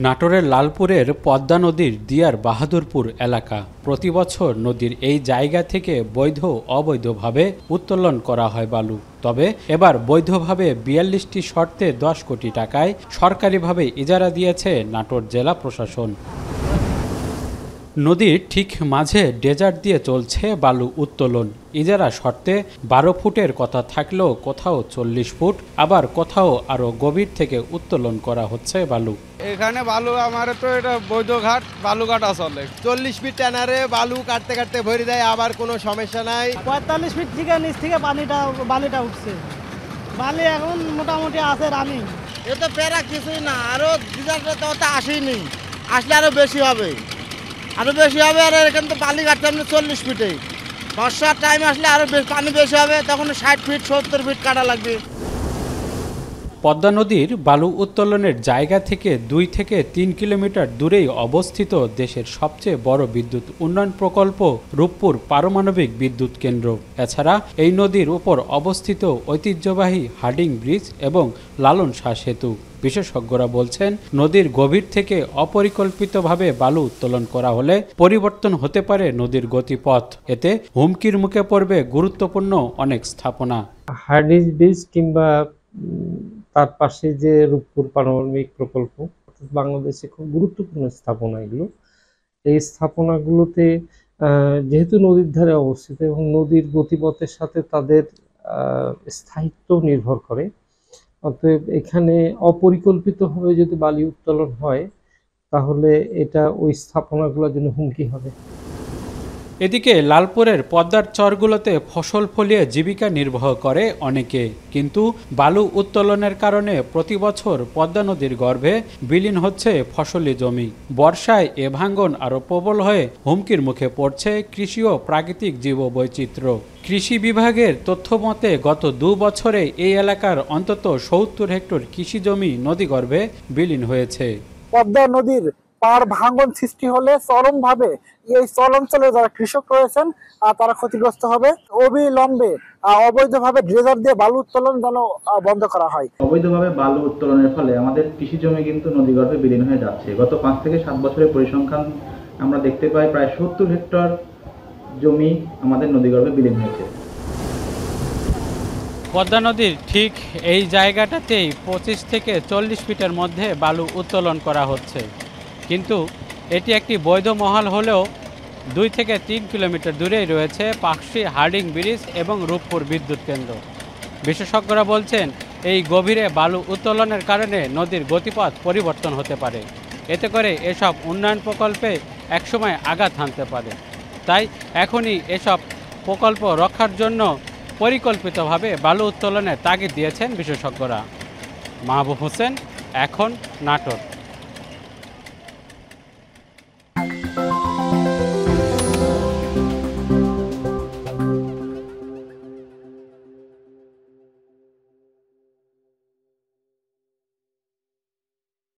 নাটোরের লালপুরের পদ্মা নদীর দিয়ার বাহাদুরপুর এলাকা প্রতি বছর নদীর এই জায়গা থেকে বৈধ অবৈধভাবে উত্তোলন করা হয় বালু। তবে এবার বৈধভাবে ৪২টি শর্তে ১০ কোটি টাকায় সরকারিভাবে ইজারা দিয়েছে নাটোর জেলা প্রশাসন। নদীর ঠিক মাঝে ডেজার্ট দিয়ে চলছে বালু উত্তোলন। ইজারা শর্তে ১২ ফুটের কথা থাকলেও কোথাও ৪০ ফুট, আবার কোথাও আরও গভীর থেকে উত্তোলন করা হচ্ছে বালু। এখানে বালু আমার তো এটা বৈধ ঘাট, বালুঘাট আসলে ৪০ ফিট টানারে বালু কাটতে কাটতে ভরে দেয়, আবার কোনো সমস্যা নাই। ৪৫ ফিট থেকে নিচ থেকে বালিটা উঠছে। বালি এখন মোটামুটি আছে রানিং। এটা প্যারা কিছুই না, আরো ডিজার্টটা আসেনি, আসলে আরো বেশি হবে, আর এখানে তো বালি কাটতে হবে ৪০ ফিটে। বর্ষার টাইম আসলে আরো পানি বেশি হবে, তখন ৬০ ফিট ৭০ ফিট কাটা লাগবে। পদ্মা নদীর বালু উত্তোলনের জায়গা থেকে ২ থেকে ৩ কিলোমিটার দূরেই অবস্থিত দেশের সবচেয়ে বড় বিদ্যুৎ উন্নয়ন প্রকল্প রূপপুর পারমাণবিক বিদ্যুৎ কেন্দ্র। এছাড়া এই নদীর উপর অবস্থিত ঐতিহ্যবাহী হার্ডিং ব্রিজ এবং লালন শাহ সেতু। বিশেষজ্ঞরা বলছেন, নদীর গভীর থেকে অপরিকল্পিতভাবে বালু উত্তোলন করা হলে পরিবর্তন হতে পারে নদীর গতিপথ। এতে হুমকির মুখে পড়বে গুরুত্বপূর্ণ অনেক স্থাপনা। হার্ডিং ব্রিজ কিংবা তার পাশে যে রূপপুর পারমাণবিক প্রকল্প, বাংলাদেশে খুব গুরুত্বপূর্ণ স্থাপনা এগুলো। এই স্থাপনাগুলোতে যেহেতু নদীর ধারে অবস্থিত এবং নদীর গতিপথের সাথে তাদের স্থায়িত্ব নির্ভর করে, অতএব এখানে অপরিকল্পিতভাবে যদি বালি উত্তোলন হয় তাহলে এটা ওই স্থাপনাগুলোর জন্য হুমকি হবে। এদিকে লালপুরের পদ্মার চরগুলোতে ফসল ফলিয়ে জীবিকা নির্বাহ করে অনেকে, কিন্তু বালু উত্তোলনের কারণে প্রতি বছর পদ্মা নদীর গর্ভে বিলীন হচ্ছে ফসলি জমি। বর্ষায় এ ভাঙ্গন আরও প্রবল হয়ে হুমকির মুখে পড়ছে কৃষি ও প্রাকৃতিক জীববৈচিত্র্য। কৃষি বিভাগের তথ্য মতে গত ২ বছরে এই এলাকার অন্তত ৭০ হেক্টর কৃষি জমি নদীগর্ভে বিলীন হয়েছে। পদ্মা নদীর পার ভাঙ্গন সৃষ্টি হলে চরমভাবে এই চরাঞ্চলে যারা কৃষক রয়েছেন তারা ক্ষতিগ্রস্ত হবে। অবিলম্বে অবৈধভাবে ড্রেজার দিয়ে বালু উত্তোলন যেন বন্ধ করা হয়। অবৈধভাবে বালু উত্তোলনের ফলে আমাদের কৃষি জমি কিন্তু নদীগর্ভে বিলীন হয়ে যাচ্ছে। গত ৫ থেকে ৭ বছরের পরিসংখ্যান আমরা দেখতে পাই, প্রায় ৭০ হেক্টর জমি আমাদের নদীগর্ভে বিলীন হয়েছে। পদ্মা নদীর ঠিক এই জায়গাটাতেই ২৫ থেকে ৪০ ফিটের মধ্যে বালু উত্তোলন করা হচ্ছে, কিন্তু এটি একটি বৈধ মহল হলেও ২ থেকে ৩ কিলোমিটার দূরেই রয়েছে পাকশী হার্ডিং ব্রিজ এবং রূপপুর বিদ্যুৎ কেন্দ্র। বিশেষজ্ঞরা বলছেন, এই গভীরে বালু উত্তোলনের কারণে নদীর গতিপথ পরিবর্তন হতে পারে। এতে করে এসব উন্নয়ন প্রকল্পে একসময় আঘাত হানতে পারে। তাই এখনই এসব প্রকল্প রক্ষার জন্য পরিকল্পিতভাবে বালু উত্তোলনের তাগিদ দিয়েছেন বিশেষজ্ঞরা। মাহবুব হোসেন, এখন, নাটোর।